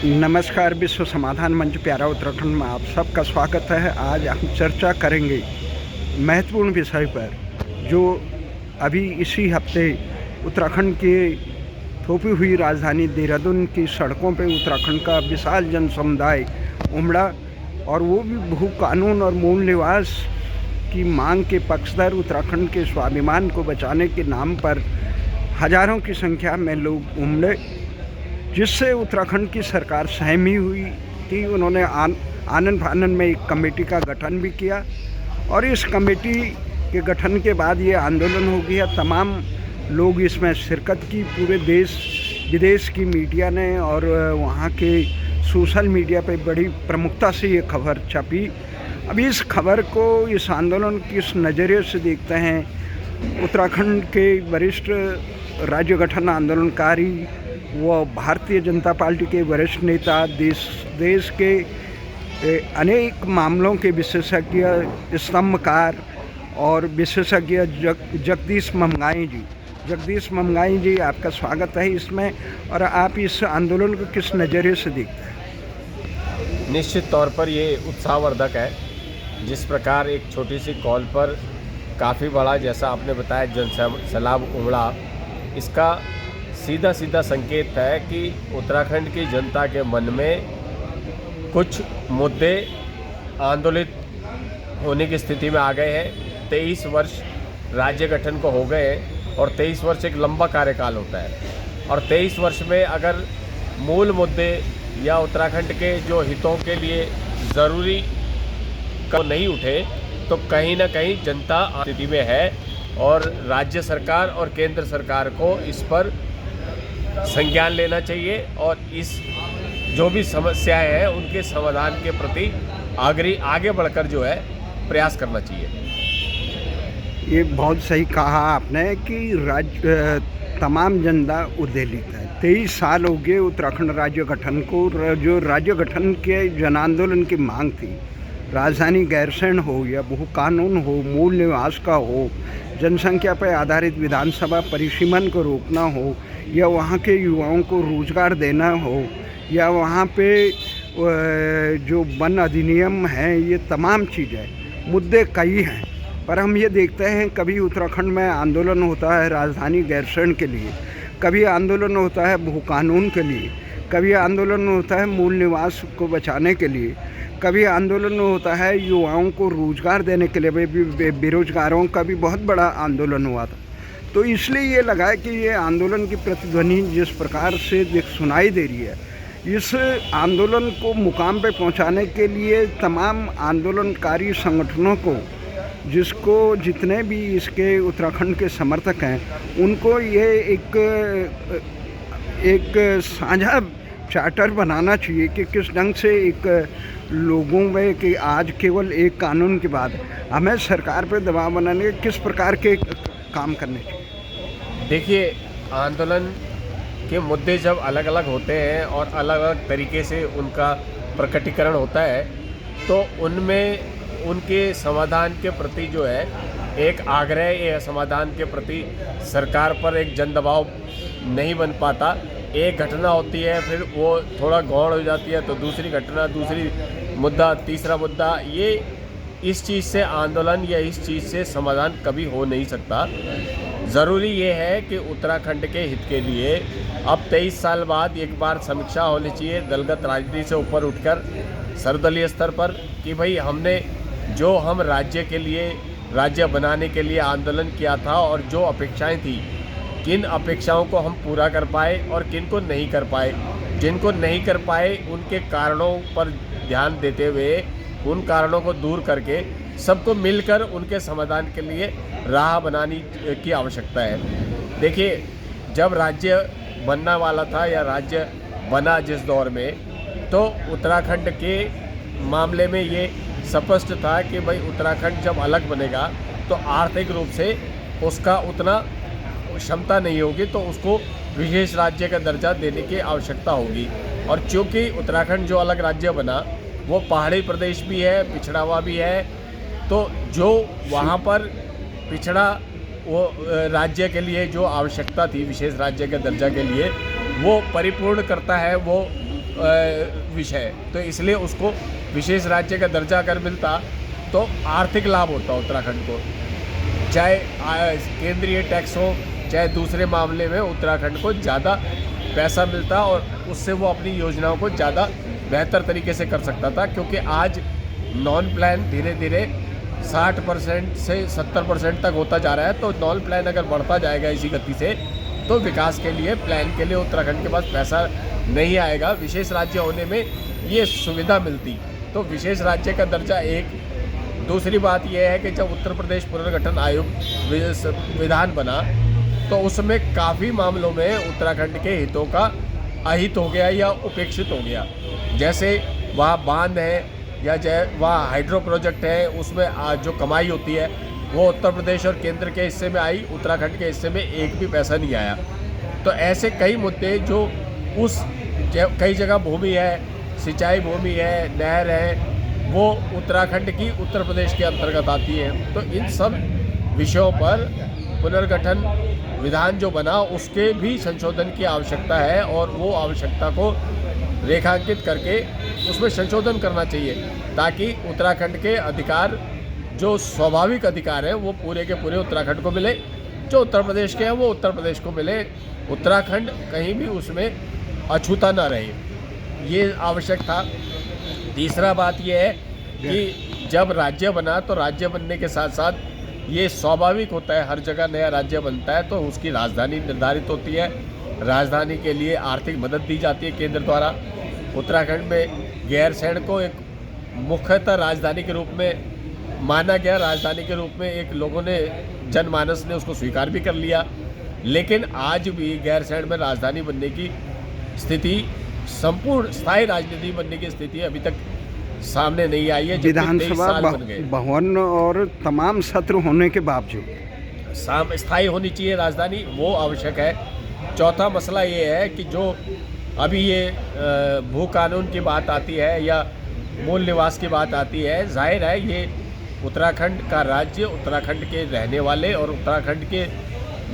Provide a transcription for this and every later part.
नमस्कार। विश्व समाधान मंच प्यारा उत्तराखंड में आप सबका स्वागत है। आज हम चर्चा करेंगे महत्वपूर्ण विषय पर, जो अभी इसी हफ्ते उत्तराखंड के थोपी हुई राजधानी देहरादून की सड़कों पर उत्तराखंड का विशाल जन समुदाय उमड़ा, और वो भी भू कानून और मूल निवास की मांग के पक्षधर उत्तराखंड के स्वाभिमान को बचाने के नाम पर हजारों की संख्या में लोग उमड़े, जिससे उत्तराखंड की सरकार सहमी हुई थी। उन्होंने आनन फानन में एक कमेटी का गठन भी किया, और इस कमेटी के गठन के बाद ये आंदोलन हो गया। तमाम लोग इसमें शिरकत की, पूरे देश विदेश की मीडिया ने और वहाँ के सोशल मीडिया पे बड़ी प्रमुखता से ये खबर छपी। अब इस खबर को, इस आंदोलन किस नज़रिए से देखते हैं उत्तराखंड के वरिष्ठ राज्य गठन आंदोलनकारी व भारतीय जनता पार्टी के वरिष्ठ नेता, देश के अनेक मामलों के विशेषज्ञ, स्तंभकार और विशेषज्ञ जगदीश ममगाई जी, आपका स्वागत है इसमें। और आप इस आंदोलन को किस नज़रिए से देखते हैं? निश्चित तौर पर ये उत्साहवर्धक है। जिस प्रकार एक छोटी सी कॉल पर काफ़ी बड़ा, जैसा आपने बताया, जन सैलाब उमड़ा, इसका सीधा संकेत है कि उत्तराखंड की जनता के मन में कुछ मुद्दे आंदोलित होने की स्थिति में आ गए हैं। 23 वर्ष राज्य गठन को हो गए हैं, और 23 वर्ष एक लंबा कार्यकाल होता है, और 23 वर्ष में अगर मूल मुद्दे या उत्तराखंड के जो हितों के लिए ज़रूरी को नहीं उठे, तो कहीं ना कहीं जनता स्थिति में है, और राज्य सरकार और केंद्र सरकार को इस पर संज्ञान लेना चाहिए, और इस जो भी समस्याएं हैं उनके समाधान के प्रति आगे बढ़कर जो है प्रयास करना चाहिए। ये बहुत सही कहा आपने कि तमाम जनता उद्वेलित है। 23 साल हो गए उत्तराखंड राज्य गठन को। जो राज्य गठन के जन आंदोलन की मांग थी, राजधानी गैरसैंण हो या भू कानून हो, मूल निवास का हो, जनसंख्या पर आधारित विधानसभा परिसीमन को रोकना हो, या वहाँ के युवाओं को रोजगार देना हो, या वहाँ पे जो वन अधिनियम है, ये तमाम चीज़ें, मुद्दे कई हैं। पर हम ये देखते हैं, कभी उत्तराखंड में आंदोलन होता है राजधानी गैरसैंण के लिए, कभी आंदोलन होता है भू कानून के लिए, कभी आंदोलन होता है मूल निवास को बचाने के लिए, कभी आंदोलन होता है युवाओं को रोजगार देने के लिए। बेरोजगारों का भी बहुत बड़ा आंदोलन हुआ था। तो इसलिए ये लगा है कि ये आंदोलन की प्रतिध्वनि जिस प्रकार से सुनाई दे रही है, इस आंदोलन को मुकाम पे पहुंचाने के लिए तमाम आंदोलनकारी संगठनों को, जितने भी इसके उत्तराखंड के समर्थक हैं, उनको ये एक साझा चार्टर बनाना चाहिए कि किस ढंग से एक लोगों में कि आज केवल एक कानून के बाद हमें सरकार पर दबाव बनाने के किस प्रकार के काम करने चाहिए। देखिए, आंदोलन के मुद्दे जब अलग अलग होते हैं और अलग अलग तरीके से उनका प्रकटीकरण होता है, तो उनमें उनके समाधान के प्रति जो है एक आग्रह या समाधान के प्रति सरकार पर एक जन दबाव नहीं बन पाता। एक घटना होती है, फिर वो थोड़ा गौण हो जाती है, तो दूसरी घटना, दूसरी मुद्दा, तीसरा मुद्दा, ये इस चीज़ से आंदोलन या इस चीज़ से समाधान कभी हो नहीं सकता। ज़रूरी ये है कि उत्तराखंड के हित के लिए अब 23 साल बाद एक बार समीक्षा होनी चाहिए, दलगत राजनीति से ऊपर उठकर सर्वदलीय स्तर पर, कि भाई हमने जो हम राज्य के लिए, राज्य बनाने के लिए आंदोलन किया था, और जो अपेक्षाएं थी, किन अपेक्षाओं को हम पूरा कर पाए और किन को नहीं कर पाए। जिनको नहीं कर पाए उनके कारणों पर ध्यान देते हुए, उन कारणों को दूर करके सबको मिलकर उनके समाधान के लिए राह बनाने की आवश्यकता है। देखिए, जब राज्य बनने वाला था या राज्य बना जिस दौर में, तो उत्तराखंड के मामले में ये स्पष्ट था कि भाई उत्तराखंड जब अलग बनेगा तो आर्थिक रूप से उसका उतना क्षमता नहीं होगी, तो उसको विशेष राज्य का दर्जा देने की आवश्यकता होगी। और चूँकि उत्तराखंड जो अलग राज्य बना वो पहाड़ी प्रदेश भी है, पिछड़ा हुआ भी है, तो जो वहाँ पर पिछड़ा वो राज्य के लिए जो आवश्यकता थी विशेष राज्य के दर्जा के लिए, वो परिपूर्ण करता है, वो विषय, तो इसलिए उसको विशेष राज्य का दर्जा अगर मिलता तो आर्थिक लाभ होता उत्तराखंड को, चाहे केंद्रीय टैक्स हो चाहे दूसरे मामले में उत्तराखंड को ज़्यादा पैसा मिलता और उससे वो अपनी योजनाओं को ज़्यादा बेहतर तरीके से कर सकता था। क्योंकि आज नॉन प्लान धीरे धीरे 60% से 70% तक होता जा रहा है, तो नॉन प्लान अगर बढ़ता जाएगा इसी गति से तो विकास के लिए, प्लान के लिए उत्तराखंड के पास पैसा नहीं आएगा। विशेष राज्य होने में ये सुविधा मिलती, तो विशेष राज्य का दर्जा एक। दूसरी बात यह है कि जब उत्तर प्रदेश पुनर्गठन आयोग विधान बना तो उसमें काफ़ी मामलों में उत्तराखंड के हितों का अहित हो गया या उपेक्षित हो गया। जैसे वहाँ बांध है या वहाँ हाइड्रो प्रोजेक्ट है, उसमें जो कमाई होती है वो उत्तर प्रदेश और केंद्र के हिस्से में आई, उत्तराखंड के हिस्से में एक भी पैसा नहीं आया। तो ऐसे कई मुद्दे जो कई जगह भूमि है, सिंचाई भूमि है, नहर है, वो उत्तराखंड की उत्तर प्रदेश के अंतर्गत आती है। तो इन सब विषयों पर पुनर्गठन विधान जो बना उसके भी संशोधन की आवश्यकता है और वो आवश्यकता को रेखांकित करके उसमें संशोधन करना चाहिए ताकि उत्तराखंड के अधिकार, जो स्वाभाविक अधिकार है, वो पूरे के पूरे उत्तराखंड को मिले, जो उत्तर प्रदेश के हैं वो उत्तर प्रदेश को मिले, उत्तराखंड कहीं भी उसमें अछूता ना रहे, ये आवश्यक था। तीसरा बात यह है कि जब राज्य बना तो राज्य बनने के साथ साथ ये स्वाभाविक होता है, हर जगह नया राज्य बनता है तो उसकी राजधानी निर्धारित होती है, राजधानी के लिए आर्थिक मदद दी जाती है केंद्र द्वारा। उत्तराखंड में गैरसैंण को एक मुख्यतः राजधानी के रूप में माना गया, राजधानी के रूप में एक लोगों ने, जनमानस ने उसको स्वीकार भी कर लिया, लेकिन आज भी गैरसैंण में राजधानी बनने की स्थिति, संपूर्ण स्थायी राजनीति बनने की स्थिति अभी तक सामने नहीं आई है। विधानसभा भवन और तमाम सत्र होने के बावजूद स्थायी होनी चाहिए राजधानी, वो आवश्यक है। चौथा मसला ये है कि जो अभी ये भू कानून की बात आती है या मूल निवास की बात आती है, जाहिर है ये उत्तराखंड का राज्य, उत्तराखंड के रहने वाले और उत्तराखंड के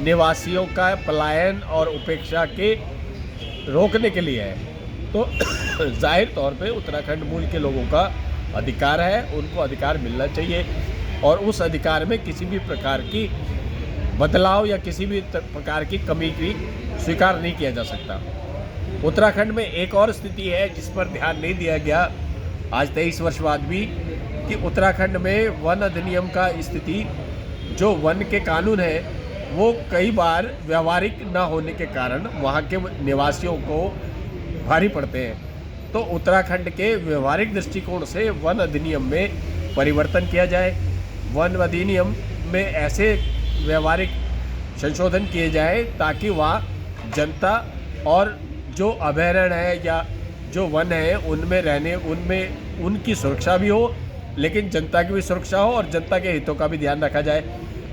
निवासियों का पलायन और उपेक्षा के रोकने के लिए है। तो जाहिर तौर पे उत्तराखंड मूल के लोगों का अधिकार है, उनको अधिकार मिलना चाहिए और उस अधिकार में किसी भी प्रकार की बदलाव या किसी भी प्रकार की कमी की स्वीकार नहीं किया जा सकता। उत्तराखंड में एक और स्थिति है जिस पर ध्यान नहीं दिया गया आज 23 वर्ष बाद भी, कि उत्तराखंड में वन अधिनियम का स्थिति, जो वन के कानून है वो कई बार व्यवहारिक न होने के कारण वहाँ के निवासियों को भारी पड़ते हैं। तो उत्तराखंड के व्यवहारिक दृष्टिकोण से वन अधिनियम में परिवर्तन किया जाए, वन अधिनियम में ऐसे व्यवहारिक संशोधन किए जाए ताकि वहाँ जनता और जो अभयारण्य है या जो वन है उनमें रहने, उनमें उनकी सुरक्षा भी हो, लेकिन जनता की भी सुरक्षा हो और जनता के हितों का भी ध्यान रखा जाए।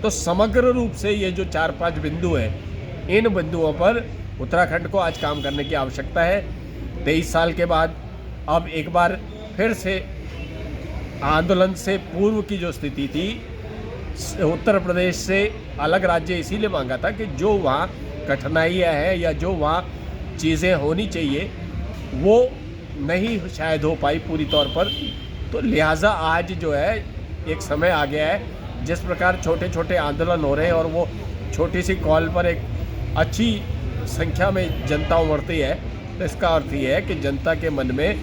तो समग्र रूप से ये जो 4-5 बिंदु हैं, इन बिंदुओं पर उत्तराखंड को आज काम करने की आवश्यकता है। 23 साल के बाद अब एक बार फिर से आंदोलन से पूर्व की जो स्थिति थी, उत्तर प्रदेश से अलग राज्य इसीलिए मांगा था कि जो वहाँ कठिनाइयाँ हैं या जो वहाँ चीज़ें होनी चाहिए वो नहीं शायद हो पाई पूरी तौर पर। तो लिहाजा आज जो है एक समय आ गया है, जिस प्रकार छोटे छोटे आंदोलन हो रहे हैं और वो छोटी सी कॉल पर एक अच्छी संख्या में जनता उमड़ती है, तो इसका अर्थ ये है कि जनता के मन में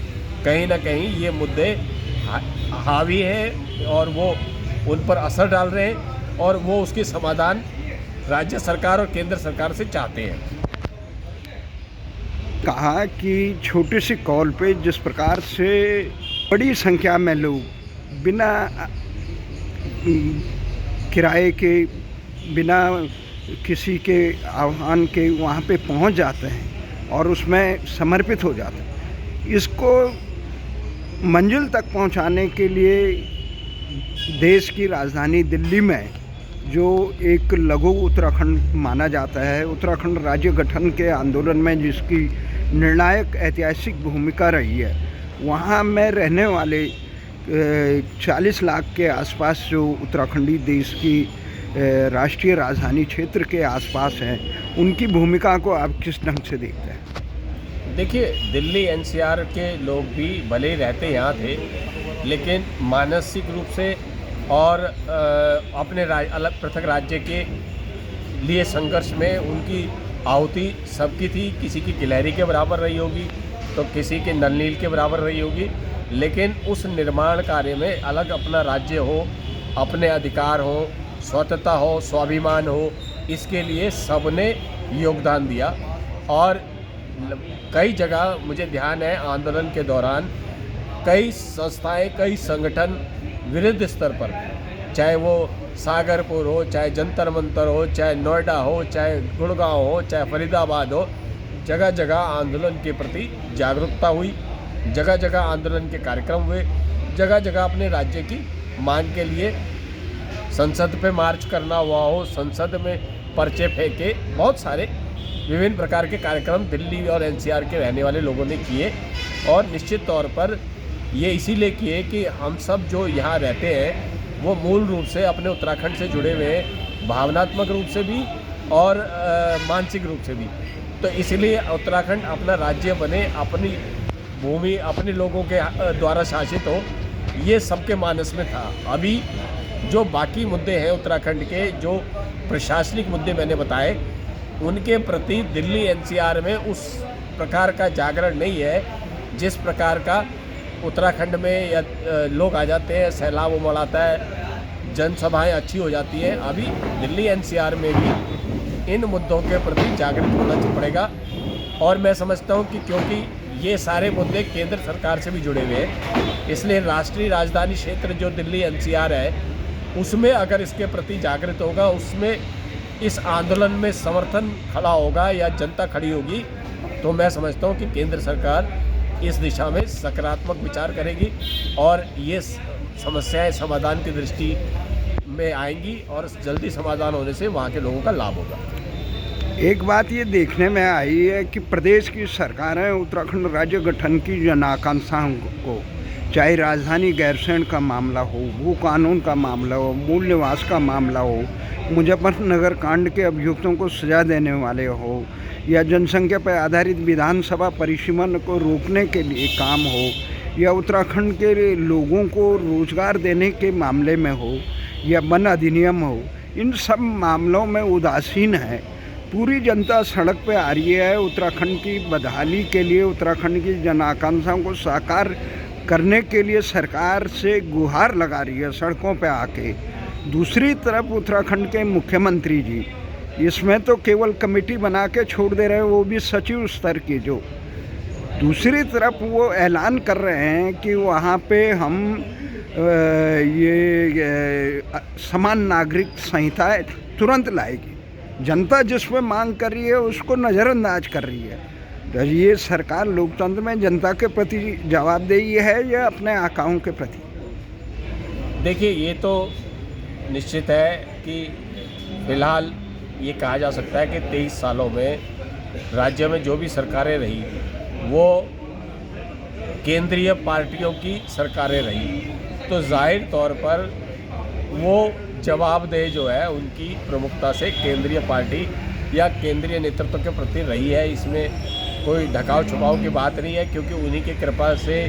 कहीं ना कहीं ये मुद्दे हावी हैं और वो उन पर असर डाल रहे हैं और वो उसकी समाधान राज्य सरकार और केंद्र सरकार से चाहते हैं। कहा कि छोटी सी कॉल पे जिस प्रकार से बड़ी संख्या में लोग बिना किराए के, बिना किसी के आह्वान के वहाँ पे पहुँच जाते हैं और उसमें समर्पित हो जाते हैं, इसको मंजिल तक पहुँचाने के लिए देश की राजधानी दिल्ली में जो एक लघु उत्तराखंड माना जाता है, उत्तराखंड राज्य गठन के आंदोलन में जिसकी निर्णायक ऐतिहासिक भूमिका रही है, वहाँ में रहने वाले 40 लाख के आसपास जो उत्तराखंडी देश की राष्ट्रीय राजधानी क्षेत्र के आसपास हैं, उनकी भूमिका को आप किस ढंग से देखते हैं? देखिए, दिल्ली एनसीआर के लोग भी भले ही रहते यहाँ थे, लेकिन मानसिक रूप से और अपने अलग पृथक राज्य के लिए संघर्ष में उनकी आहुति सबकी थी। किसी की गिलहरी के बराबर रही होगी, तो किसी के नल नील के बराबर रही होगी, लेकिन उस निर्माण कार्य में अलग अपना राज्य हो, अपने अधिकार हो, स्वतंत्रता हो, स्वाभिमान हो, इसके लिए सबने योगदान दिया। और कई जगह मुझे ध्यान है आंदोलन के दौरान कई संस्थाएं, कई संगठन विरुद्ध स्तर पर, चाहे वो सागरपुर हो, चाहे जंतर मंतर हो, चाहे नोएडा हो, चाहे गुड़गांव हो, चाहे फरीदाबाद हो, जगह जगह आंदोलन के प्रति जागरूकता हुई, जगह जगह आंदोलन के कार्यक्रम हुए, जगह जगह अपने राज्य की मांग के लिए संसद पे मार्च करना हुआ हो, संसद में पर्चे फेंके, बहुत सारे विभिन्न प्रकार के कार्यक्रम दिल्ली और एनसीआर के रहने वाले लोगों ने किए। और निश्चित तौर पर ये इसीलिए किए कि हम सब जो यहाँ रहते हैं वो मूल रूप से अपने उत्तराखंड से जुड़े हुए हैं, भावनात्मक रूप से भी और मानसिक रूप से भी। तो इसलिए उत्तराखंड अपना राज्य बने, अपनी भूमि अपने लोगों के द्वारा शासित हो, ये सबके मानस में था। अभी जो बाकी मुद्दे हैं उत्तराखंड के, जो प्रशासनिक मुद्दे मैंने बताए, उनके प्रति दिल्ली एनसीआर में उस प्रकार का जागरण नहीं है जिस प्रकार का उत्तराखंड में या लोग आ जाते हैं, सैलाब उमड़ आता है, जनसभाएं अच्छी हो जाती हैं। अभी दिल्ली एनसीआर में भी इन मुद्दों के प्रति जागरूक होना पड़ेगा। और मैं समझता हूं कि क्योंकि ये सारे मुद्दे केंद्र सरकार से भी जुड़े हुए हैं, इसलिए राष्ट्रीय राजधानी क्षेत्र जो दिल्ली एनसीआर है, उसमें अगर इसके प्रति जागृत होगा, उसमें इस आंदोलन में समर्थन खड़ा होगा या जनता खड़ी होगी, तो मैं समझता हूं कि केंद्र सरकार इस दिशा में सकारात्मक विचार करेगी और ये समस्याएं समाधान की दृष्टि में आएंगी और जल्दी समाधान होने से वहाँ के लोगों का लाभ होगा। एक बात ये देखने में आई है कि प्रदेश की सरकारें उत्तराखंड राज्य गठन की जन आकांक्षाओं को, चाहे राजधानी गैरसैंण का मामला हो, भू कानून का मामला हो, मूल निवास का मामला हो, मुजफ्फरनगर कांड के अभियुक्तों को सजा देने वाले हो, या जनसंख्या पर आधारित विधानसभा परिसीमन को रोकने के लिए काम हो, या उत्तराखंड के लोगों को रोजगार देने के मामले में हो, या वन अधिनियम हो, इन सब मामलों में उदासीन है। पूरी जनता सड़क पे आ रही है उत्तराखंड की बदहाली के लिए, उत्तराखंड की जन आकांक्षाओं को साकार करने के लिए सरकार से गुहार लगा रही है सड़कों पे आके। दूसरी तरफ उत्तराखंड के मुख्यमंत्री जी इसमें तो केवल कमेटी बना के छोड़ दे रहे हैं, वो भी सचिव स्तर की। जो दूसरी तरफ वो ऐलान कर रहे हैं कि वहाँ पे हम ये समान नागरिक संहिता तुरंत लाएगी। जनता जिस पे मांग कर रही है उसको नज़रअंदाज कर रही है। तो ये सरकार लोकतंत्र में जनता के प्रति जवाबदेही है या अपने आकाओं के प्रति? देखिए, ये तो निश्चित है कि फिलहाल ये कहा जा सकता है कि 23 सालों में राज्य में जो भी सरकारें रही वो केंद्रीय पार्टियों की सरकारें रही, तो जाहिर तौर पर वो जवाबदेह जो है उनकी प्रमुखता से केंद्रीय पार्टी या केंद्रीय नेतृत्व के प्रति रही है। इसमें कोई ढकाव छुपाव की बात नहीं है, क्योंकि उन्हीं की कृपा से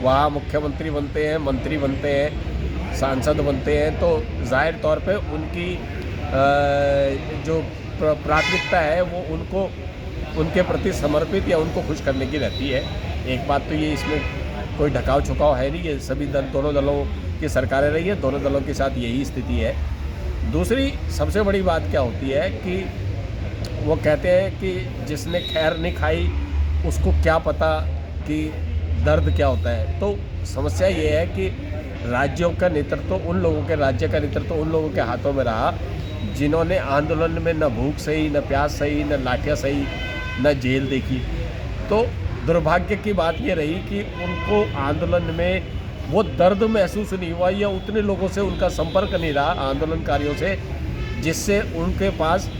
वहाँ मुख्यमंत्री बनते हैं, मंत्री बनते हैं, सांसद बनते हैं। तो जाहिर तौर पे उनकी जो प्राथमिकता है वो उनको उनके प्रति समर्पित या उनको खुश करने की रहती है। एक बात तो ये, इसमें कोई ढकाव छुपाव है नहीं, ये सभी दोनों दलों की सरकारें रही है, दोनों दलों के साथ यही स्थिति है। दूसरी सबसे बड़ी बात क्या होती है कि वो कहते हैं कि जिसने खैर नहीं खाई उसको क्या पता कि दर्द क्या होता है। तो समस्या ये है कि राज्यों का नेतृत्व उन लोगों के, राज्य का नेतृत्व उन लोगों के हाथों में रहा जिन्होंने आंदोलन में न भूख सही, न प्यास सही, न लाठियाँ सही, न जेल देखी। तो दुर्भाग्य की बात ये रही कि उनको आंदोलन में वो दर्द महसूस नहीं हुआ या उतने लोगों से उनका संपर्क नहीं रहा आंदोलनकारियों से, जिससे उनके पास,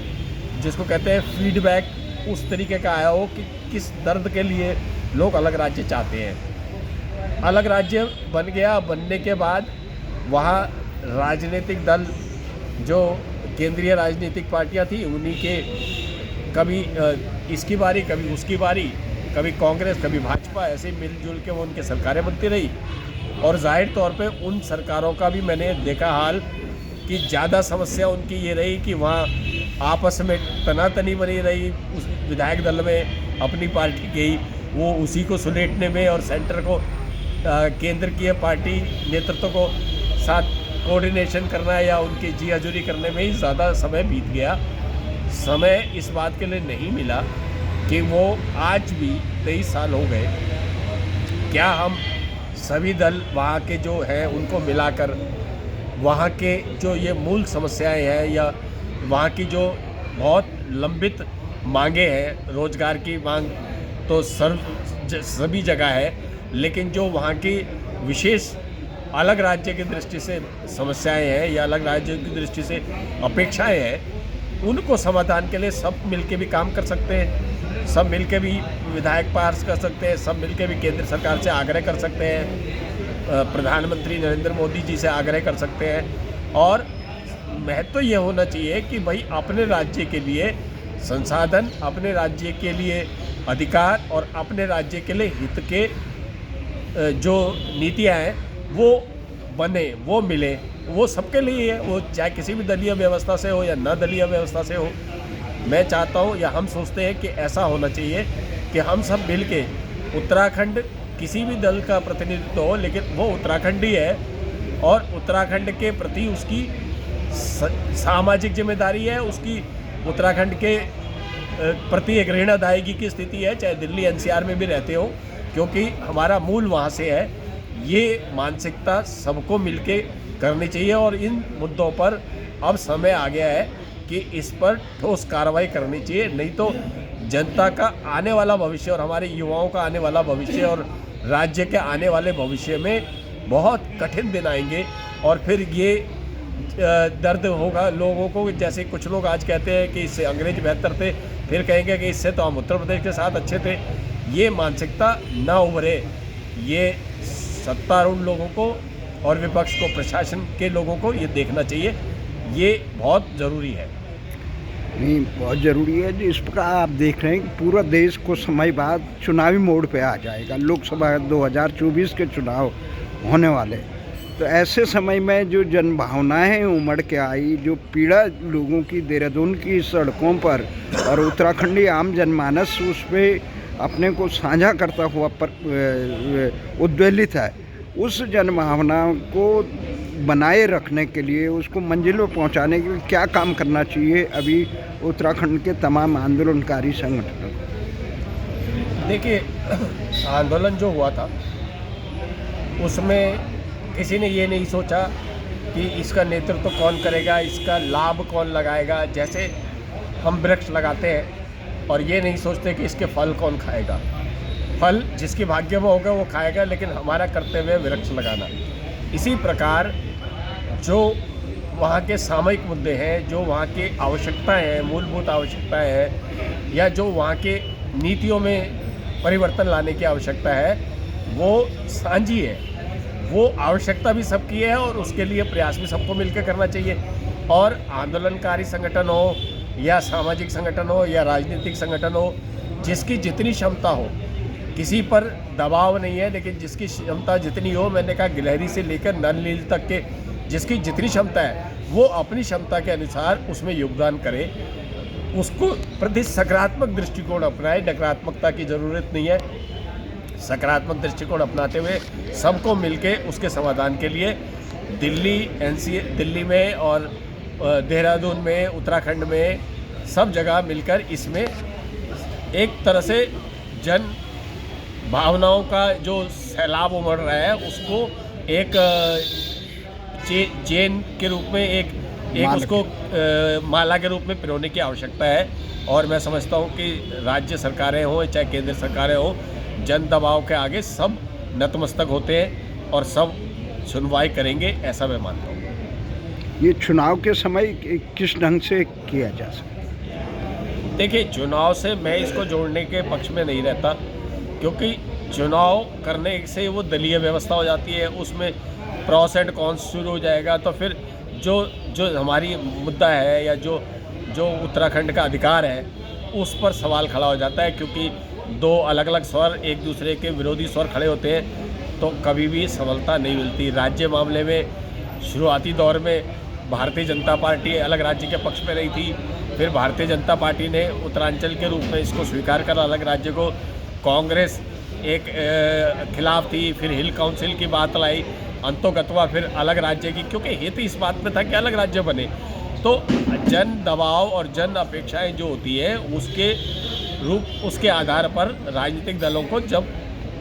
जिसको कहते हैं फीडबैक, उस तरीके का आया हो कि किस दर्द के लिए लोग अलग राज्य चाहते हैं। अलग राज्य बन गया, बनने के बाद वहाँ राजनीतिक दल जो केंद्रीय राजनीतिक पार्टियां थी उन्हीं के कभी इसकी बारी कभी उसकी बारी, कभी कांग्रेस कभी भाजपा, ऐसे मिलजुल के वो उनकी सरकारें बनती रही। और जाहिर तौर पे उन सरकारों का भी मैंने देखा हाल कि ज़्यादा समस्या उनकी ये रही कि वहाँ आपस में तनातनी बनी रही। उस विधायक दल में अपनी पार्टी गई, वो उसी को सुलेटने में और सेंटर को केंद्र की पार्टी नेतृत्व को साथ कोऑर्डिनेशन करना या उनकी जी हजूरी करने में ही ज़्यादा समय बीत गया। समय इस बात के लिए नहीं मिला कि वो आज भी 23 साल हो गए, क्या हम सभी दल वहाँ के जो हैं उनको मिलाकर वहाँ के जो ये मूल समस्याएं हैं या वहाँ की जो बहुत लंबित मांगे हैं, रोजगार की मांग तो सभी जगह है, लेकिन जो वहाँ की विशेष अलग राज्य की दृष्टि से समस्याएं हैं या अलग राज्य की दृष्टि से अपेक्षाएं हैं, उनको समाधान के लिए सब मिलके भी काम कर सकते हैं, सब मिलके भी विधायक पास कर सकते हैं, सब मिलके भी केंद्र सरकार से आग्रह कर सकते हैं, प्रधानमंत्री नरेंद्र मोदी जी से आग्रह कर सकते हैं। और महत्व ये होना चाहिए कि भाई अपने राज्य के लिए संसाधन, अपने राज्य के लिए अधिकार और अपने राज्य के लिए हित के जो नीतियाँ हैं वो बने, वो मिले, वो सबके लिए है, वो चाहे किसी भी दलीय व्यवस्था से हो या न दलीय व्यवस्था से हो। मैं चाहता हूँ या हम सोचते हैं कि ऐसा होना चाहिए कि हम सब मिल के उत्तराखंड, किसी भी दल का प्रतिनिधित्व हो लेकिन वो उत्तराखंडी है और उत्तराखंड के प्रति उसकी सामाजिक जिम्मेदारी है, उसकी उत्तराखंड के प्रति एक ऋण अदायगी की स्थिति है, चाहे दिल्ली एनसीआर में भी रहते हो, क्योंकि हमारा मूल वहाँ से है। ये मानसिकता सबको मिलके करनी चाहिए और इन मुद्दों पर अब समय आ गया है कि इस पर ठोस कार्रवाई करनी चाहिए, नहीं तो जनता का आने वाला भविष्य और हमारे युवाओं का आने वाला भविष्य और राज्य के आने वाले भविष्य में बहुत कठिन दिन आएंगे। और फिर ये दर्द होगा लोगों को, जैसे कुछ लोग आज कहते हैं कि इससे अंग्रेज बेहतर थे, फिर कहेंगे कि इससे तो हम उत्तर प्रदेश के साथ अच्छे थे। ये मानसिकता ना उभरे, ये सत्तारूढ़ लोगों को और विपक्ष को, प्रशासन के लोगों को ये देखना चाहिए, ये बहुत ज़रूरी है। नहीं, बहुत ज़रूरी है जी। इस प्रकार आप देख रहे हैं कि पूरा देश कुछ समय बाद चुनावी मोड़ पे आ जाएगा, लोकसभा 2024 के चुनाव होने वाले। तो ऐसे समय में जो जनभावनाएं उमड़ के आई, जो पीड़ा लोगों की देहरादून की सड़कों पर और उत्तराखंडी आम जनमानस उस पर अपने को साझा करता हुआ उद्वेलित है, उस जनभावना को बनाए रखने के लिए, उसको मंजिल में पहुंचाने के लिए क्या काम करना चाहिए अभी उत्तराखंड के तमाम आंदोलनकारी संगठनों को? देखिए, आंदोलन जो हुआ था उसमें किसी ने ये नहीं सोचा कि इसका नेतृत्व कौन करेगा, इसका लाभ कौन लगाएगा। जैसे हम वृक्ष लगाते हैं और ये नहीं सोचते कि इसके फल कौन खाएगा। फल जिसके भाग्य में होगा वो खाएगा, लेकिन हमारा कर्तव्य है वृक्ष लगाना। इसी प्रकार जो वहाँ के सामयिक मुद्दे हैं, जो वहाँ की आवश्यकताएं हैं, मूलभूत आवश्यकताएं हैं, या जो वहाँ के नीतियों में परिवर्तन लाने की आवश्यकता है, वो साझी है। वो आवश्यकता भी सबकी है और उसके लिए प्रयास भी सबको मिलकर करना चाहिए। और आंदोलनकारी संगठन हो या सामाजिक संगठन हो या राजनीतिक संगठन हो, जिसकी जितनी क्षमता हो, किसी पर दबाव नहीं है, लेकिन जिसकी क्षमता जितनी हो, मैंने कहा गिलहरी से लेकर नल नील तक के जिसकी जितनी क्षमता है वो अपनी क्षमता के अनुसार उसमें योगदान करे, उसको प्रति सकारात्मक दृष्टिकोण अपनाए। नकारात्मकता की ज़रूरत नहीं है, सकारात्मक दृष्टिकोण अपनाते हुए सबको मिलके उसके समाधान के लिए दिल्ली में और देहरादून में, उत्तराखंड में, सब जगह मिलकर इसमें एक तरह से जन भावनाओं का जो सैलाब उमड़ रहा है उसको एक चेन के रूप में, एक उसको माला के रूप में पिरोने की आवश्यकता है। और मैं समझता हूँ कि राज्य सरकारें हों चाहे केंद्र सरकारें हों, जन दबाव के आगे सब नतमस्तक होते हैं और सब सुनवाई करेंगे, ऐसा मैं मानता हूँ। ये चुनाव के समय किस ढंग से किया जा सकता? देखिए, चुनाव से मैं इसको जोड़ने के पक्ष में नहीं रहता, क्योंकि चुनाव करने से वो दलीय व्यवस्था हो जाती है, उसमें प्रॉस एंड कॉन्स शुरू हो जाएगा। तो फिर जो हमारी मुद्दा है या जो उत्तराखंड का अधिकार है उस पर सवाल खड़ा हो जाता है, क्योंकि दो अलग अलग स्वर एक दूसरे के विरोधी स्वर खड़े होते हैं तो कभी भी सफलता नहीं मिलती। राज्य मामले में शुरुआती दौर में भारतीय जनता पार्टी अलग राज्य के पक्ष में रही थी, फिर भारतीय जनता पार्टी ने उत्तरांचल के रूप में इसको स्वीकार करा अलग राज्य को, कांग्रेस एक खिलाफ थी, फिर हिल काउंसिल की बात लाई, अंतोगत्वा फिर अलग राज्य की, क्योंकि हेतु तो इस बात में था कि अलग राज्य बने। तो जन दबाव और जन अपेक्षाएं जो होती है उसके आधार पर राजनीतिक दलों को जब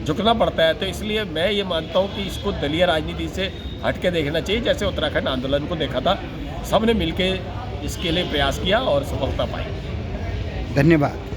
झुकना पड़ता है, तो इसलिए मैं ये मानता हूँ कि इसको दलीय राजनीति से हट के देखना चाहिए। जैसे उत्तराखंड आंदोलन को देखा था, सबने मिलके इसके लिए प्रयास किया और सफलता पाई। धन्यवाद।